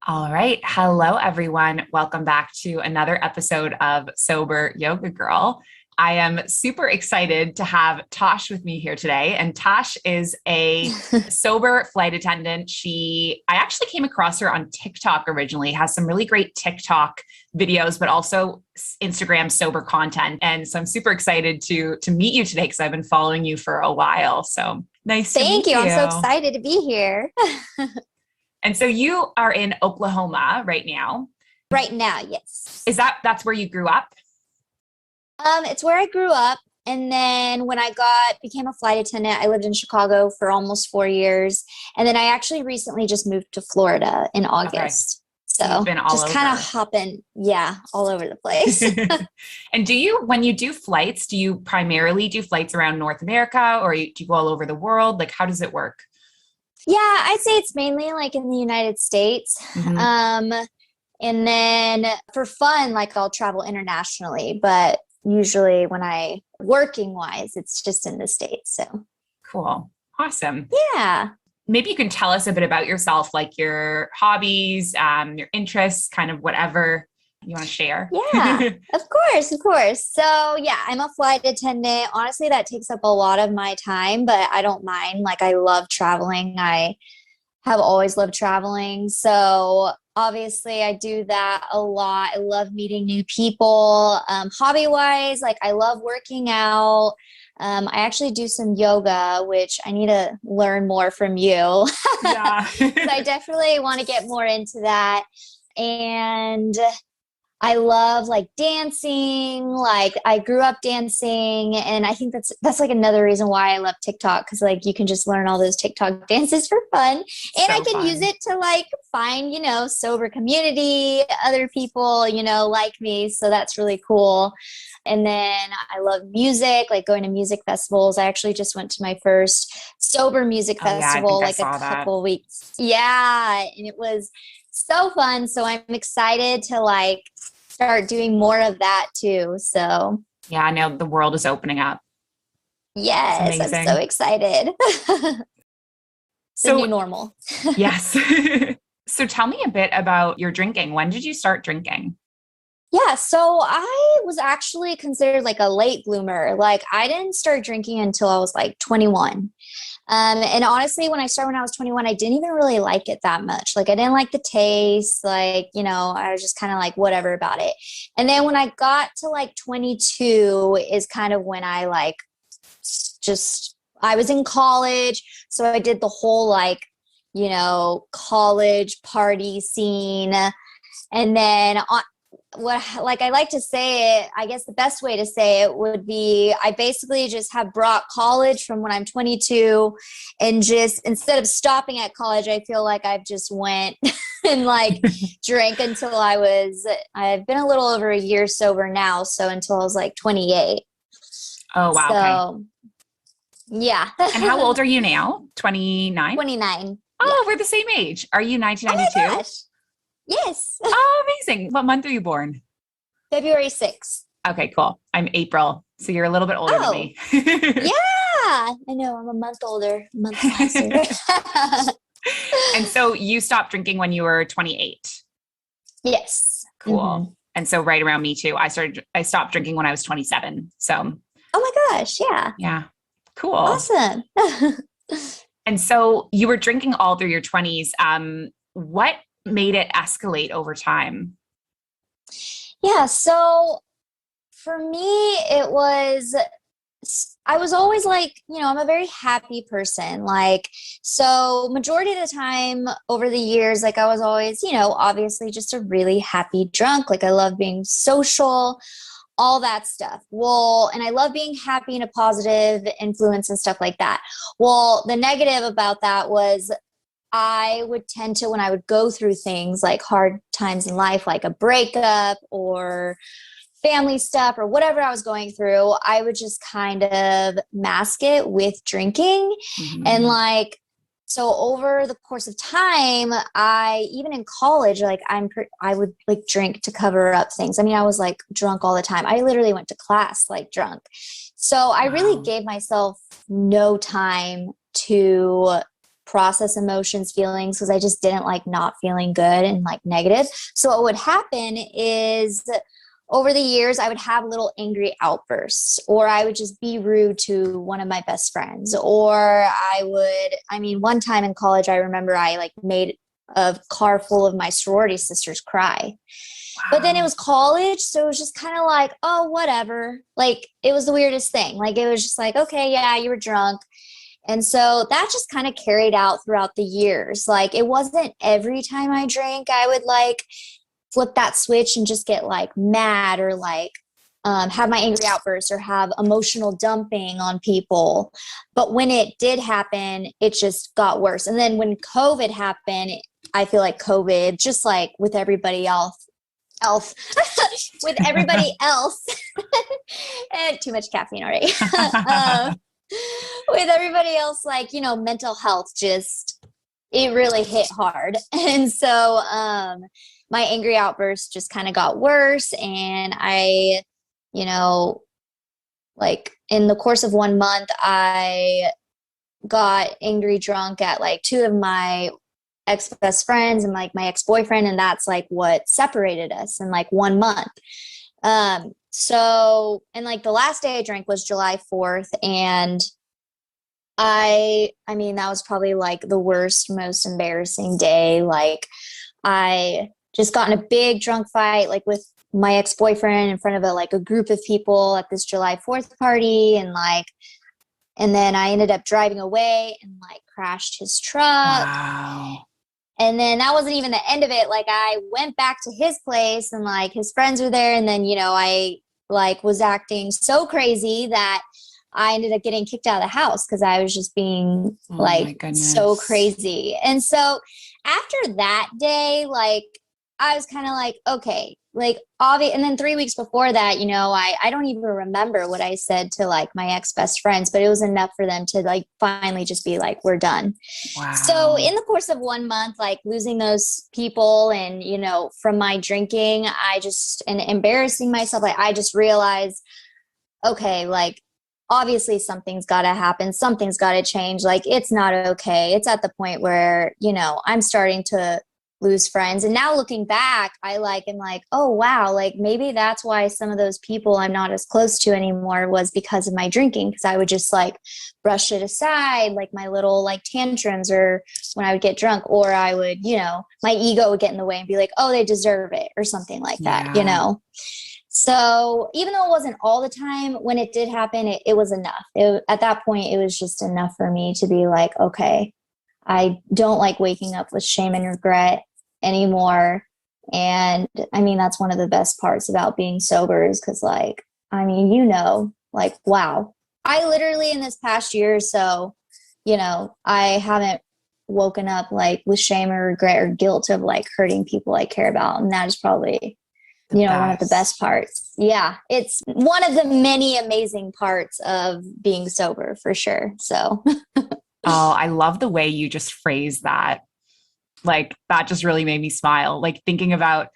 All right. Hello, everyone. Welcome back to another episode of Sober Yoga Girl. I am super excited to have Tosh with me here today. And Tosh is a sober flight attendant. I actually came across her on TikTok originally, has some really great TikTok videos, but also Instagram sober content. And so I'm super excited to meet you today because I've been following you for a while. So nice to meet you. Thank you. I'm so excited to be here. And so you are in Oklahoma right now. Right now, yes. That's where you grew up? It's where I grew up. And then when I became a flight attendant, I lived in Chicago for almost 4 years. And then I actually recently just moved to Florida in August. Okay. So you've been all just over. kind of hopping, all over the place. And when you do flights, do you primarily do flights around North America or do you go all over the world? Like, how does it work? Yeah, I'd say it's mainly like in the United States. Mm-hmm. And then for fun, like I'll travel internationally, but usually working wise, it's just in the States. So cool. Awesome. Yeah. Maybe you can tell us a bit about yourself, like your hobbies, your interests, kind of whatever you want to share. Yeah, of course. So yeah, I'm a flight attendant. Honestly, that takes up a lot of my time, but I don't mind. Like I love traveling. I have always loved traveling. So obviously I do that a lot. I love meeting new people. Hobby wise, like I love working out. I actually do some yoga, which I need to learn more from you. Yeah. So I definitely want to get more into that. And I love like dancing. Like I grew up dancing, and I think that's like another reason why I love TikTok, because like you can just learn all those TikTok dances for fun, and so I can use it to like find sober community, other people like me. So that's really cool. And then I love music, like going to music festivals. I actually just went to my first sober music festival like a couple weeks. Yeah, and it was so fun. So I'm excited to like start doing more of that too. So yeah, I know the world is opening up. Yes, I'm so excited. So new normal. Yes. So tell me a bit about your drinking. When did you start drinking? Yeah, so I was actually considered like a late bloomer. Like I didn't start drinking until I was like 21. And honestly, when I was 21, I didn't even really like it that much. Like I didn't like the taste, like, I was just kind of like whatever about it. And then when I got to like 22 is kind of when I like I was in college. So I did the whole like, college party scene. And then I like to say it, I guess the best way to say it would be I basically just have brought college from when I'm 22, and just instead of stopping at college, I feel like I've just went and like drank until I've been a little over a year sober now. So until I was like 28. Oh, wow. So, okay. Yeah. And how old are you now? 29? 29. Oh, yeah. We're the same age. Are you 1992? Oh my gosh. Yes. Oh, amazing. What month are you born? February 6th. Okay, cool. I'm April. So you're a little bit older than me. Yeah. I know. I'm a month older. A month closer. And so you stopped drinking when you were 28? Yes. Cool. Mm-hmm. And so right around me too. I stopped drinking when I was 27. So. Oh my gosh. Yeah. Yeah. Cool. Awesome. And so you were drinking all through your 20s. What made it escalate over time? Yeah. So for me, I was always like, I'm a very happy person. Like, so majority of the time over the years, like I was always, obviously just a really happy drunk. Like I love being social, all that stuff. Well, and I love being happy and a positive influence and stuff like that. Well, the negative about that was I would tend to, when I would go through things like hard times in life, like a breakup or family stuff or whatever I was going through, I would just kind of mask it with drinking. Mm-hmm. And like, so over the course of time, even in college, like I would like drink to cover up things. I mean, I was like drunk all the time. I literally went to class like drunk. So I really gave myself no time to process emotions, feelings, because I just didn't like not feeling good and like negative. So what would happen is over the years, I would have little angry outbursts, or I would just be rude to one of my best friends, or one time in college, I remember I like made a car full of my sorority sisters cry. Wow. But then it was college, so it was just kind of like, oh, whatever. Like, it was the weirdest thing. Like, it was just like, okay, yeah, you were drunk. And so that just kind of carried out throughout the years. Like, it wasn't every time I drank, I would like flip that switch and just get like mad, or like have my angry outbursts, or have emotional dumping on people. But when it did happen, it just got worse. And then when COVID happened, I feel like COVID, just like with everybody else, with everybody else, and too much caffeine already. With everybody else, like, you know, mental health just, it really hit hard. And so my angry outbursts just kind of got worse. And I, you know, like in the course of 1 month, I got angry drunk at like 2 of my ex-best friends and like my ex-boyfriend. And that's like what separated us in like 1 month. So, and like the last day I drank was July 4th. And I mean, that was probably like the worst, most embarrassing day. Like, I just got in a big drunk fight, like with my ex-boyfriend in front of a group of people at this July 4th party. And then I ended up driving away and like crashed his truck. Wow. And then that wasn't even the end of it. Like, I went back to his place and like his friends were there. And then, you know, I like was acting so crazy that I ended up getting kicked out of the house because I was just being so crazy. And so after that day, like, I was kind of like, okay, like, obvious. And then 3 weeks before that, you know, I don't even remember what I said to like my ex-best friends, but it was enough for them to like finally just be like, we're done. Wow. So in the course of 1 month, like losing those people and, you know, from my drinking, and embarrassing myself, like I just realized, okay, like, obviously something's got to happen. Something's got to change. Like, it's not okay. It's at the point where, you know, I'm starting to lose friends. And now looking back, am like, oh, wow, like maybe that's why some of those people I'm not as close to anymore was because of my drinking. Because I would just like brush it aside, like my little like tantrums, or when I would get drunk, or I would, you know, my ego would get in the way and be like, oh, they deserve it, or something like that, you know? So even though it wasn't all the time, when it did happen, it was enough. At that point, it was just enough for me to be like, okay, I don't like waking up with shame and regret anymore. And I mean, that's one of the best parts about being sober is because, like, I mean, you know, like, wow, I literally in this past year or so, you know, I haven't woken up like with shame or regret or guilt of like hurting people I care about. And that is probably one of the best parts. Yeah. It's one of the many amazing parts of being sober for sure. So. Oh, I love the way you just phrased that. Like, that just really made me smile. Like, thinking about,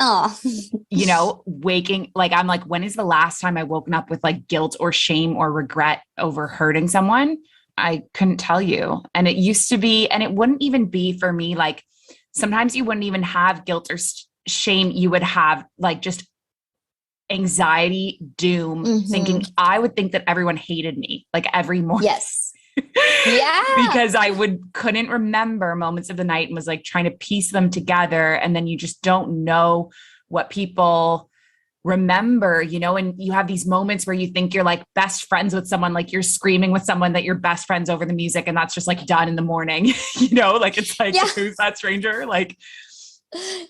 you know, waking, like, I'm like, when is the last time I woken up with like guilt or shame or regret over hurting someone? I couldn't tell you. And it used to be, and it wouldn't even be for me. Like, sometimes you wouldn't even have guilt or shame. You would have like just anxiety, doom, thinking, I would think that everyone hated me like every morning. Yes. Yeah. Because I couldn't remember moments of the night and was like trying to piece them together. And then you just don't know what people remember, you know, and you have these moments where you think you're like best friends with someone, like you're screaming with someone that you're best friends over the music. And that's just like done in the morning, you know, like, it's like, who's that stranger? Like,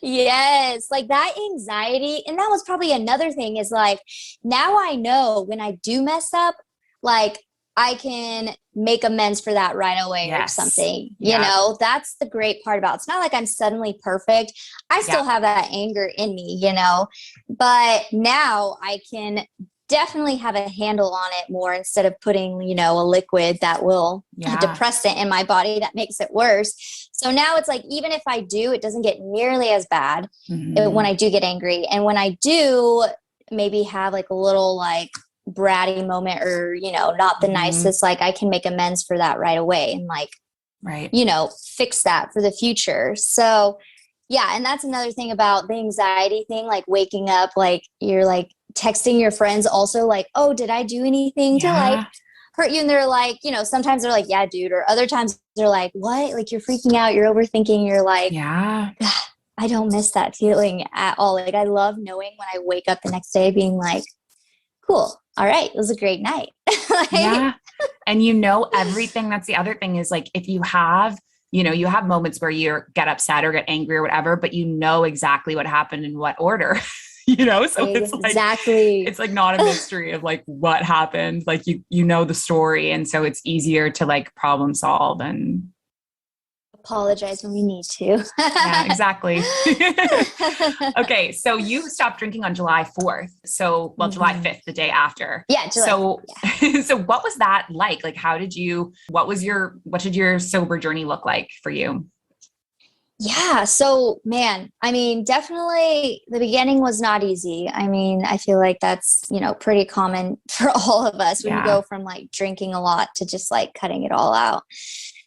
yes, like that anxiety. And that was probably another thing is like, now I know when I do mess up, like I can make amends for that right away or something, you know, that's the great part about it. It's not like I'm suddenly perfect. I still have that anger in me, you know, but now I can definitely have a handle on it more instead of putting, you know, a liquid that will depress it in my body that makes it worse. So now it's like, even if I do, it doesn't get nearly as bad when I do get angry. And when I do maybe have like a little like bratty moment or, you know, not the nicest, like I can make amends for that right away and like Right. fix that for the future. So yeah. And that's another thing about the anxiety thing, like waking up, like you're like texting your friends also like, oh, did I do anything to like Yeah. hurt you? And they're like, sometimes they're like, yeah, dude. Or other times they're like, what? Like you're freaking out. You're overthinking. You're like, Yeah. I don't miss that feeling at all. Like I love knowing when I wake up the next day being like, cool. All right. It was a great night. Like, Yeah. And everything. That's the other thing is like, if you have, you have moments where you get upset or get angry or whatever, but you know exactly what happened in what order, so exactly. it's like not a mystery of like what happened. Like you know the story. And so it's easier to like problem solve and apologize when we need to. yeah, exactly. Okay. So you stopped drinking on July 4th. So, well, July 5th, the day after. Yeah. So, so what was that like? Like, what did your sober journey look like for you? Yeah. So, man, I mean, definitely the beginning was not easy. I mean, I feel like that's, pretty common for all of us when you go from like drinking a lot to just like cutting it all out.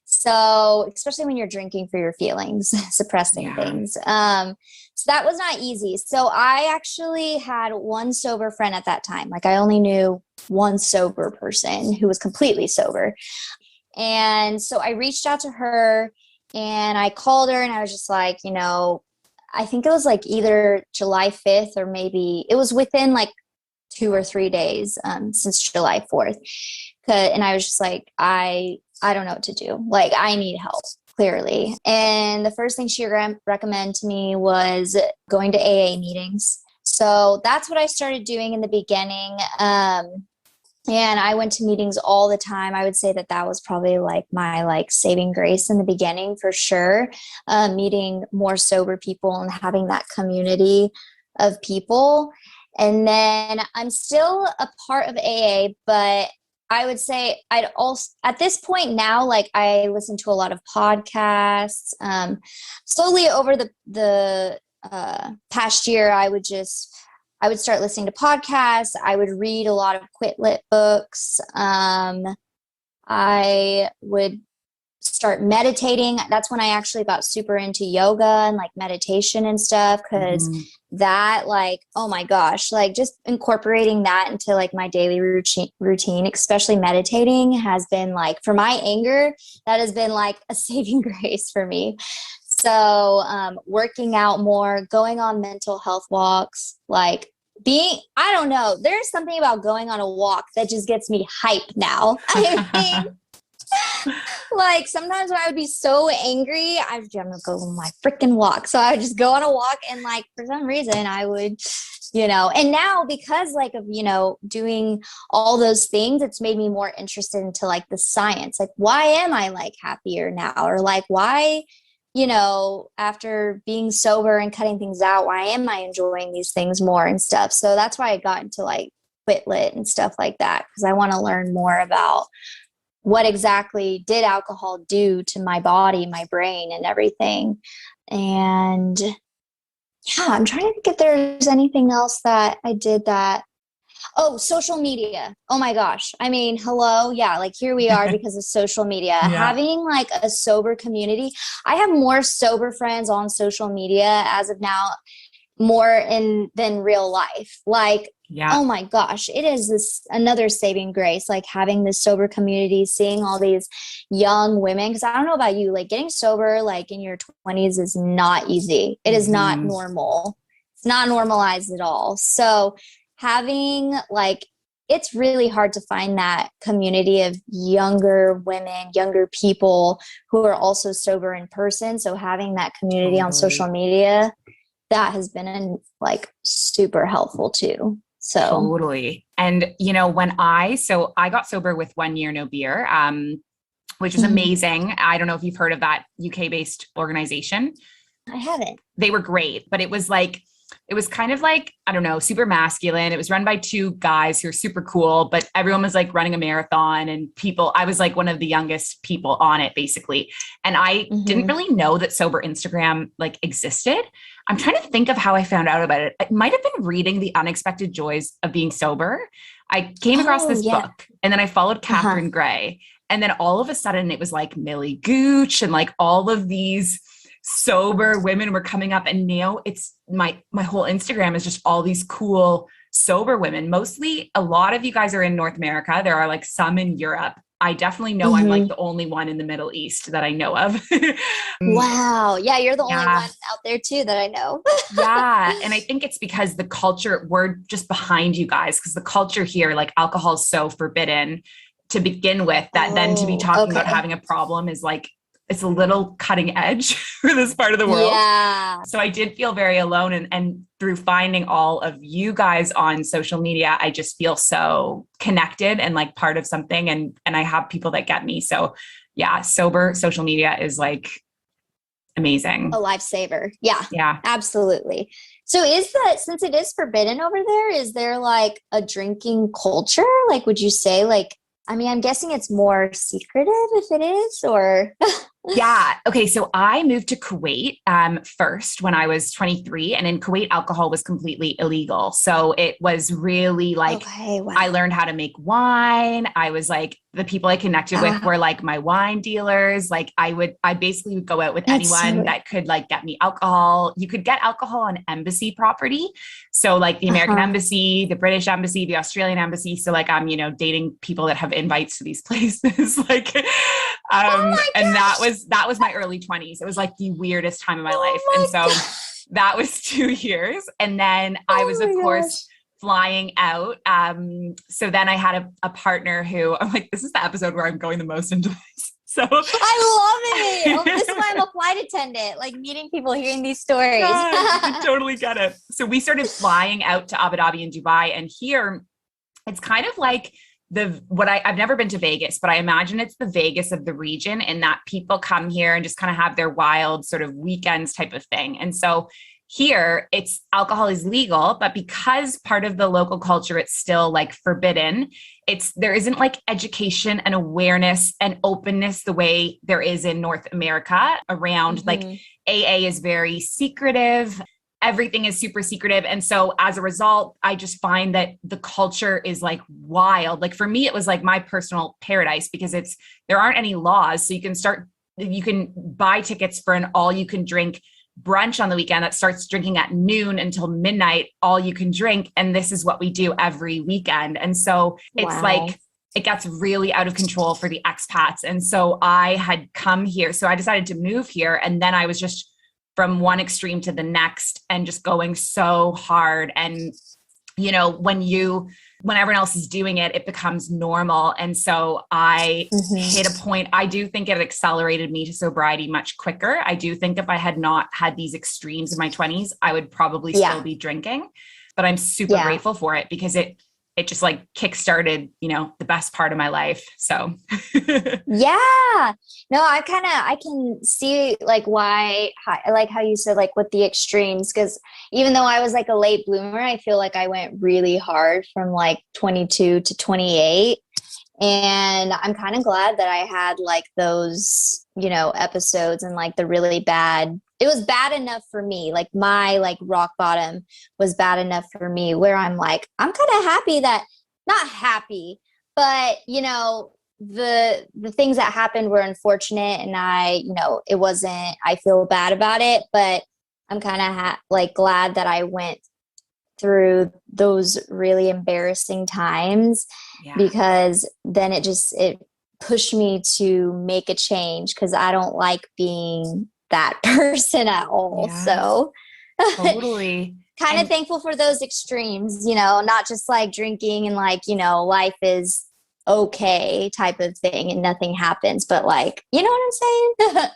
So, especially when you're drinking for your feelings, suppressing things. So that was not easy. So I actually had one sober friend at that time. Like I only knew one sober person who was completely sober. And so I reached out to her and I called her and I was just like, I think it was like either July 5th or maybe it was within like 2 or 3 days since July 4th. And I was just like, I don't know what to do. Like, I need help, clearly. And the first thing she recommended to me was going to AA meetings. So that's what I started doing in the beginning. And I went to meetings all the time. I would say that was probably like my like saving grace in the beginning for sure. Meeting more sober people and having that community of people. And then I'm still a part of AA, but I would say I'd also, at this point now, like I listen to a lot of podcasts. Slowly over the past year, I would start listening to podcasts. I would read a lot of quit lit books. I would start meditating. That's when I actually got super into yoga and like meditation and stuff. Cause that like, oh my gosh, like just incorporating that into like my daily routine, especially meditating has been like, for my anger, that has been like a saving grace for me. So, working out more, going on mental health walks, like I don't know, there's something about going on a walk that just gets me hyped now. I mean, like sometimes when I would be so angry, I'm gonna go on my freaking walk. So I would just go on a walk and like for some reason I would, and now because like of, doing all those things, it's made me more interested into like the science. Like why am I like happier now? Or like why, after being sober and cutting things out, why am I enjoying these things more and stuff? So that's why I got into like quit lit and stuff like that. Cause I want to learn more about what exactly did alcohol do to my body, my brain, and everything. And yeah, I'm trying to think if there's anything else that I did that. Oh, social media. Oh my gosh. I mean, hello. Yeah, like here we are because of social media. Having like a sober community. I have more sober friends on social media as of now, more than real life. Like, oh my gosh, it is this another saving grace, like having this sober community, seeing all these young women. Cause I don't know about you, like getting sober, like in your 20s is not easy. It is not normal. It's not normalized at all. So having like, it's really hard to find that community of younger women, younger people who are also sober in person. So having that community on social media, that has been like super helpful too. So totally. And when I got sober with 1 year, no beer, which was amazing. I don't know if you've heard of that UK based organization. I haven't. They were great, but it was kind of like, I don't know, super masculine. It was run by 2 guys who are super cool, but everyone was like running a marathon and I was like one of the youngest people on it basically. And I didn't really know that sober Instagram like existed. I'm trying to think of how I found out about it. It might've been reading The Unexpected Joys of Being Sober. I came across this book and then I followed Catherine Gray And then all of a sudden it was like Millie Gooch and like all of these sober women were coming up. And now it's my whole Instagram is just all these cool sober women. Mostly a lot of you guys are in North America. There are like some in Europe. I definitely know I'm like the only one in the Middle East that I know of. Wow. Yeah, you're the only one out there too that I know. Yeah. And I think it's because the culture, we're just behind you guys, because the culture here, like alcohol is so forbidden to begin with, that then to be talking about having a problem is like, it's a little cutting edge for this part of the world. Yeah. So I did feel very alone. And through finding all of you guys on social media, I just feel so connected and like part of something. And I have people that get me. So yeah, sober social media is like amazing. A lifesaver. Yeah. Yeah. Absolutely. So since it is forbidden over there, is there like a drinking culture? Like, would you say like, I mean, I'm guessing it's more secretive if it is, or Yeah. Okay. So I moved to Kuwait first when I was 23, and in Kuwait, alcohol was completely illegal. So it was really like, I learned how to make wine. I was like, the people I connected with were like my wine dealers. Like I basically would go out with anyone that could like get me alcohol. You could get alcohol on embassy property. So like the American embassy, the British embassy, the Australian embassy. So like I'm, dating people that have invites to these places. Like, and that was my early 20s. It was like the weirdest time of my life. And so that was 2 years. And then I was, of course, flying out. So then I had a partner who, I'm like, this is the episode where I'm going the most into this. So I love it. This is why I'm a flight attendant, like meeting people, hearing these stories. I totally get it. So we started flying out to Abu Dhabi and Dubai. And here it's kind of like I've never been to Vegas, but I imagine it's the Vegas of the region, in that people come here and just kind of have their wild sort of weekends type of thing. And so here alcohol is legal, but because part of the local culture, it's still like forbidden. There isn't like education and awareness and openness the way there is in North America around like AA is very secretive. Everything is super secretive. And so as a result, I just find that the culture is like wild. Like for me, it was like my personal paradise, because there aren't any laws. So you can buy tickets for an all you can drink brunch on the weekend that starts drinking at noon until midnight, all you can drink. And this is what we do every weekend. And so it's like, it gets really out of control for the expats. And so I had come here. So I decided to move here. And then I was just from one extreme to the next and just going so hard. And, when everyone else is doing it, it becomes normal. And so I hit a point. I do think it accelerated me to sobriety much quicker. I do think if I had not had these extremes in my 20s, I would probably still be drinking, but I'm super grateful for it, because it just like kickstarted, the best part of my life. So yeah, no, I can see like why, I like how you said like with the extremes, because even though I was like a late bloomer, I feel like I went really hard from like 22 to 28. And I'm kind of glad that I had like those, episodes and like the really bad, it was bad enough for me. Like my like rock bottom was bad enough for me, where I'm like, I'm kind of happy not happy, but the things that happened were unfortunate, and I feel bad about it, but I'm kind of like glad that I went through those really embarrassing times, because then it pushed me to make a change, because I don't like being that person at all. Yes. So totally kind of thankful for those extremes, not just like drinking and like, life is okay type of thing and nothing happens, but like, you know what I'm saying?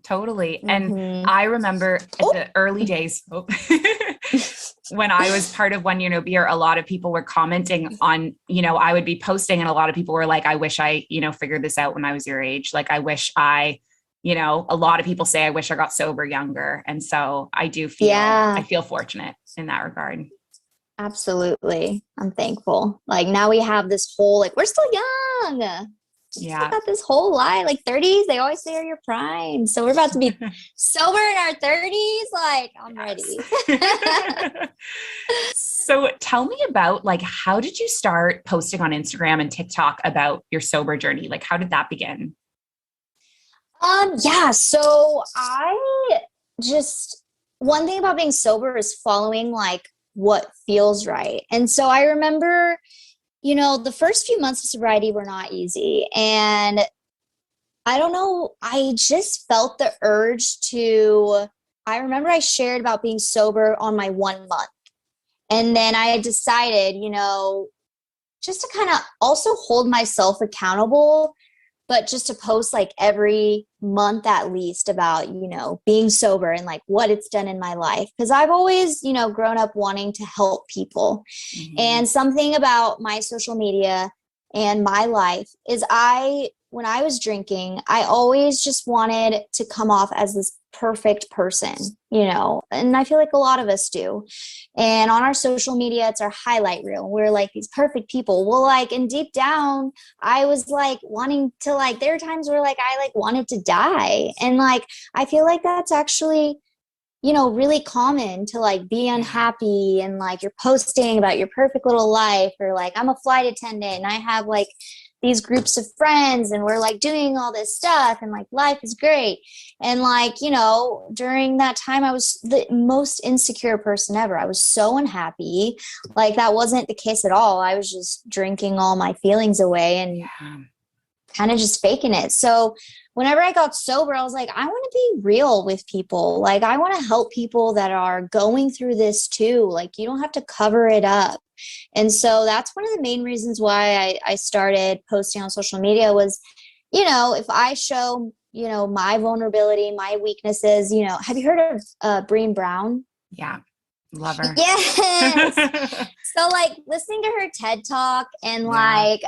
Totally. And I remember at the early days when I was part of One Year No Beer, a lot of people were commenting on, I would be posting and a lot of people were like, I wish I, figured this out when I was your age. Like, I wish a lot of people say, I wish I got sober younger. And so I do feel fortunate in that regard. Absolutely. I'm thankful. Like now we have this whole, like, we're still young. Yeah. We got this whole life, like 30s, they always say are your prime. So we're about to be sober in our 30s. Like, I'm ready. So tell me about like, how did you start posting on Instagram and TikTok about your sober journey? Like, how did that begin? Yeah, so I just one thing about being sober is following like what feels right. And so I remember, the first few months of sobriety were not easy. And I don't know, I just felt the urge I remember I shared about being sober on my 1 month. And then I had decided, just to kind of also hold myself accountable, but just to post like every month at least about, being sober and like what it's done in my life. Cause I've always, grown up wanting to help people. Mhm. And something about my social media and my life is when I was drinking, I always just wanted to come off as this perfect person, and I feel like a lot of us do. And on our social media, it's our highlight reel. We're like these perfect people. Well, like, and deep down, I was like wanting to like, there are times where like, I like wanted to die. And like, I feel like that's actually, really common to like be unhappy and like you're posting about your perfect little life, or like I'm a flight attendant and I have like these groups of friends and we're like doing all this stuff and like life is great. And like, during that time I was the most insecure person ever. I was so unhappy. Like that wasn't the case at all. I was just drinking all my feelings away and kind of just faking it. So whenever I got sober, I was like, I want to be real with people. Like, I want to help people that are going through this too. Like, you don't have to cover it up. And so that's one of the main reasons why I started posting on social media was, if I show, my vulnerability, my weaknesses, have you heard of Brené Brown? Yeah. Love her. Yes. So like listening to her TED talk and like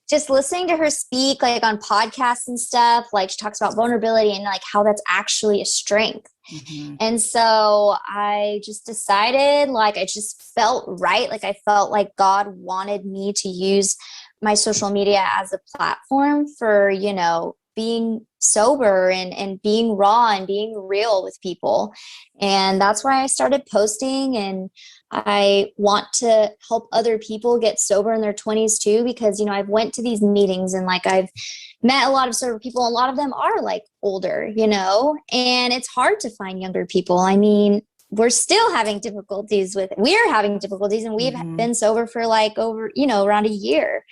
just listening to her speak like on podcasts and stuff, like she talks about vulnerability and like how that's actually a strength. Mm-hmm. And so I just decided, like, I just felt right. Like I felt like God wanted me to use my social media as a platform for, being sober and being raw and being real with people. And that's why I started posting, and I want to help other people get sober in their 20s too, because, I've went to these meetings and like I've met a lot of sober people. A lot of them are like older, and it's hard to find younger people. I mean, we're still having difficulties we're having difficulties, and we've been sober for like over, around a year.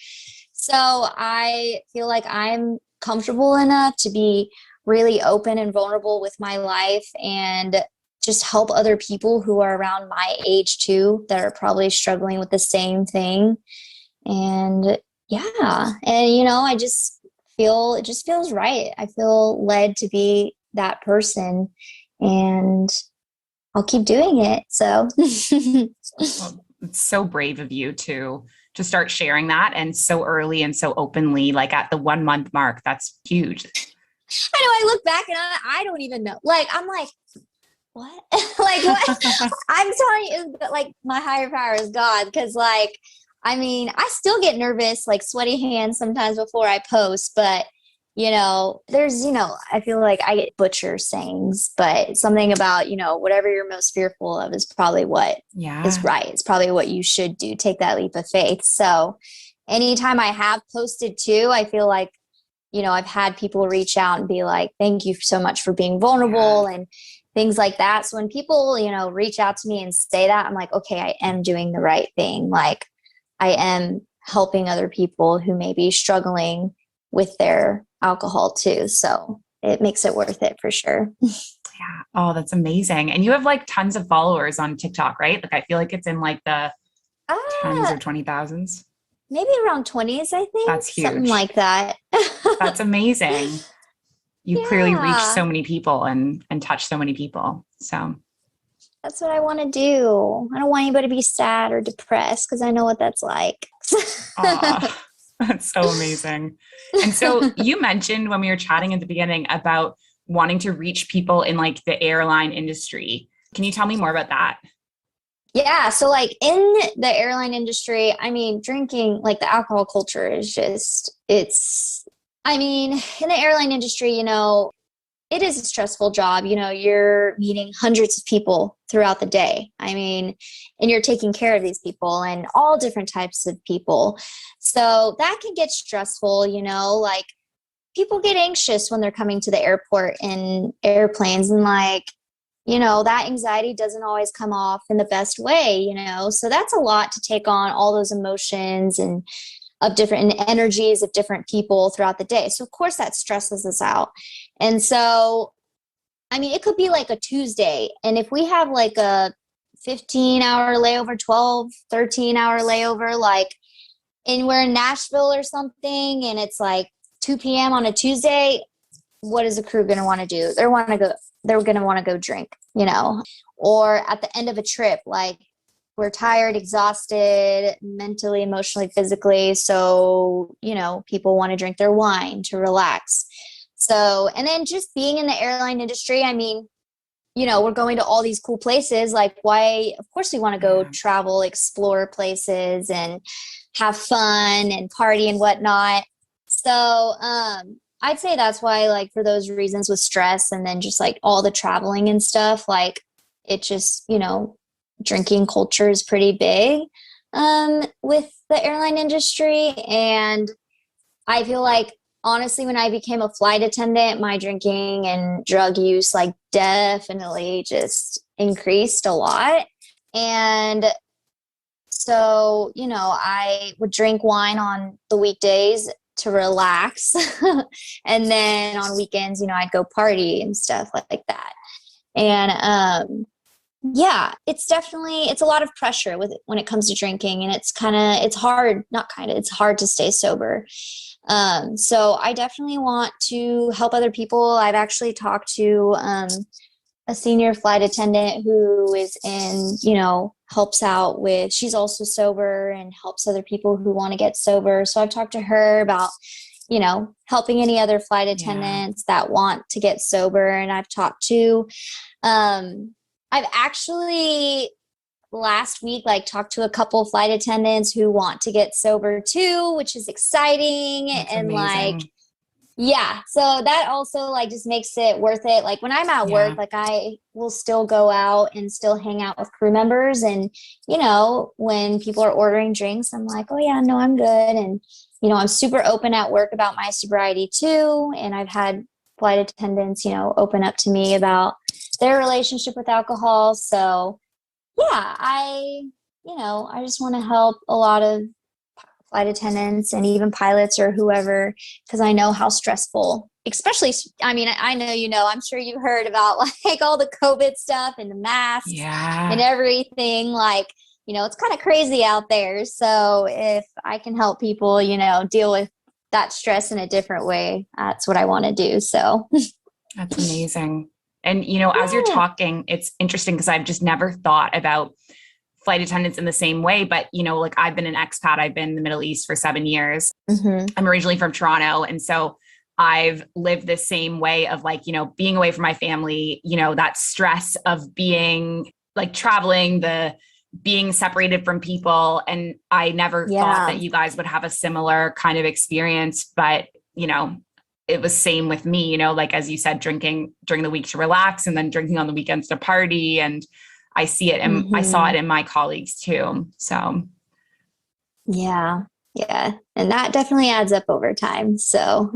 So I feel like I'm comfortable enough to be really open and vulnerable with my life and just help other people who are around my age too, that are probably struggling with the same thing. And I just feel, it just feels right. I feel led to be that person, and I'll keep doing it. So Well, it's so brave of you to start sharing that, and so early and so openly, like at the 1 month mark. That's huge. I know, I look back and I don't even know. Like, I'm like, what? Like, what? I'm telling you, like, my higher power is God. Because, like, I mean, I still get nervous, like sweaty hands sometimes before I post. But, there's, I feel like I get butcher sayings, but something about, whatever you're most fearful of is probably what is right. It's probably what you should do. Take that leap of faith. So anytime I have posted too, I feel like, I've had people reach out and be like, thank you so much for being vulnerable and things like that. So when people, reach out to me and say that, I'm like, okay, I am doing the right thing. Like, I am helping other people who may be struggling with their alcohol too. So it makes it worth it for sure. Yeah. Oh, that's amazing. And you have like tons of followers on TikTok, right? Like, I feel like it's in like the tens or 20,000s. Maybe around 20s, I think. That's huge. Something like that. That's amazing. You clearly reach so many people and touch so many people. So that's what I want to do. I don't want anybody to be sad or depressed, because I know what that's like. That's so amazing. And so you mentioned when we were chatting at the beginning about wanting to reach people in like the airline industry. Can you tell me more about that? Yeah. So like in the airline industry, I mean, drinking, like the alcohol culture is just, in the airline industry, it is a stressful job. You know, you're meeting hundreds of people throughout the day. I mean, and you're taking care of these people and all different types of people. So that can get stressful, you know, like people get anxious when they're coming to the airport in airplanes, and like, you know, that anxiety doesn't always come off in the best way, you know? So that's a lot to take on, all those emotions and of different energies of different people throughout the day. So of course that stresses us out. And so, I mean, it could be like a Tuesday. And if we have like a 15-hour layover, 12, 13-hour layover, like, and we're in Nashville or something, and it's like 2 p.m. on a Tuesday, what is the crew going to want to do? They're going to want to go drink, you know, or at the end of a trip, like we're tired, exhausted, mentally, emotionally, physically. So, you know, people want to drink their wine to relax. So, and then just being in the airline industry, I mean, you know, we're going to all these cool places. Like, why, of course we want to go travel, explore places and have fun and party and whatnot. So, I'd say that's why, like, for those reasons with stress and then just like all the traveling and stuff, like it just, you know, drinking culture is pretty big with the airline industry. And I feel like, honestly, when I became a flight attendant, my drinking and drug use like definitely just increased a lot. And so, you know, I would drink wine on the weekdays to relax. And then on weekends, you know, I'd go party and stuff like that. And yeah, it's a lot of pressure with it when it comes to drinking, and it's hard to stay sober. So I definitely want to help other people. I've actually talked to a senior flight attendant who is helps out with, she's also sober and helps other people who want to get sober. So I've talked to her about, you know, helping any other flight attendants that want to get sober. And I've talked to, I've actually last week, like, talked to a couple flight attendants who want to get sober too, which is exciting. That's and amazing. Like, yeah, so that also like just makes it worth it. Like when I'm at work, like I will still go out and still hang out with crew members. And, you know, when people are ordering drinks, I'm like, oh yeah, no, I'm good. And, you know, I'm super open at work about my sobriety too. And I've had flight attendants, you know, open up to me about their relationship with alcohol. So yeah, I just want to help a lot of flight attendants and even pilots or whoever, because I know how stressful, especially, I mean, I know, you know, I'm sure you heard about like all the COVID stuff and the masks and everything. Like, you know, it's kind of crazy out there. So if I can help people, you know, deal with that stress in a different way, that's what I want to do. So that's amazing. And, you know, as you're talking, it's interesting because I've just never thought about flight attendants in the same way. But, you know, like I've been an expat, I've been in the Middle East for 7 years. I'm originally from Toronto. And so I've lived the same way of like, you know, being away from my family, you know, that stress of being like traveling, the being separated from people. And I never thought that you guys would have a similar kind of experience, but, you know, it was same with me, you know, like, as you said, drinking during the week to relax and then drinking on the weekends to party. And I see it and I saw it in my colleagues too. So. Yeah. And that definitely adds up over time. So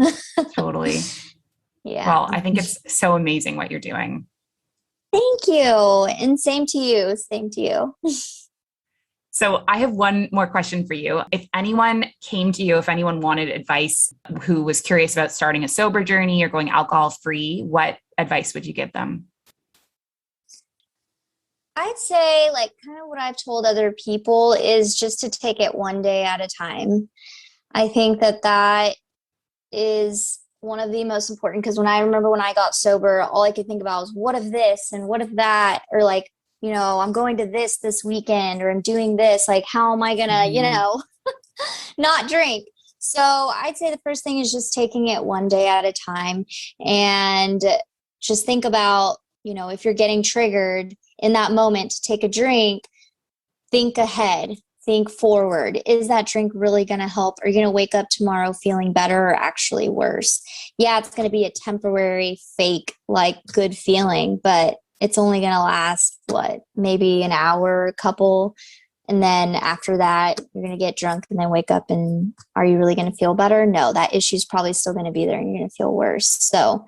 totally. Yeah. Well, I think it's so amazing what you're doing. Thank you. And same to you. Same to you. So I have one more question for you. If anyone came to you, if anyone wanted advice who was curious about starting a sober journey or going alcohol free, what advice would you give them? I'd say, like, kind of what I've told other people is just to take it one day at a time. I think that is one of the most important, because when I remember when I got sober, all I could think about was what if this and what if that, or like, you know, I'm going to this weekend, or I'm doing this, like, how am I gonna, you know, not drink? So I'd say the first thing is just taking it one day at a time, and just think about, you know, if you're getting triggered in that moment to take a drink, think ahead, think forward. Is that drink really going to help? Are you going to wake up tomorrow feeling better or actually worse? Yeah, it's going to be a temporary, fake, like good feeling, but it's only going to last, what, maybe an hour, a couple. And then after that, you're going to get drunk and then wake up, and are you really going to feel better? No, that issue's probably still going to be there and you're going to feel worse. So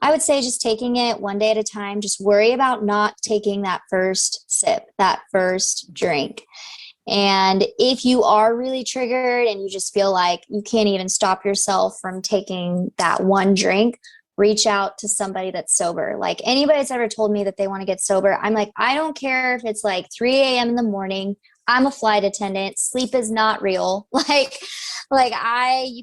I would say just taking it one day at a time. Just worry about not taking that first sip, that first drink. And if you are really triggered and you just feel like you can't even stop yourself from taking that one drink, reach out to somebody that's sober. Like anybody that's ever told me that they want to get sober, I'm like, I don't care if it's like 3 a.m. in the morning. I'm a flight attendant. Sleep is not real. You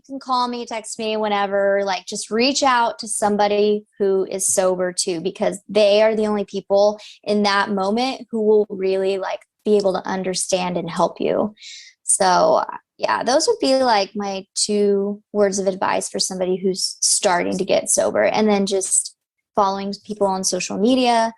can call me, text me, whenever, like just reach out to somebody who is sober too, because they are the only people in that moment who will really like be able to understand and help you. So yeah, those would be like my 2 words of advice for somebody who's starting to get sober. And then just following people on social media,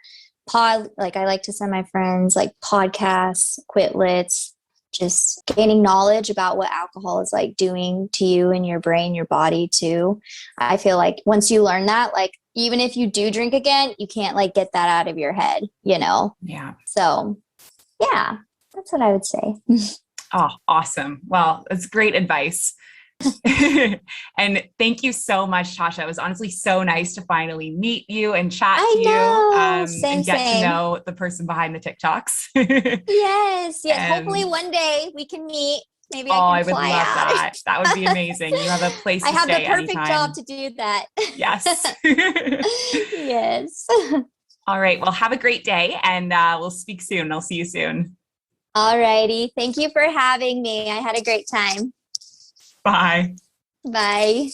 like I like to send my friends like podcasts, Quitlets, just gaining knowledge about what alcohol is like doing to you and your brain, your body too. I feel like once you learn that, like even if you do drink again, you can't like get that out of your head, you know? Yeah. So yeah, that's what I would say. Oh, awesome. Well, that's great advice. And thank you so much, Tasha. It was honestly so nice to finally meet you and chat to you and get to know the person behind the TikToks. Yes. Hopefully one day we can meet. Maybe I would love that. That would be amazing. You have a place to stay I have the perfect anytime. job to do that. Yes. Yes. All right. Well, have a great day, and we'll speak soon. I'll see you soon. All righty. Thank you for having me. I had a great time. Bye. Bye.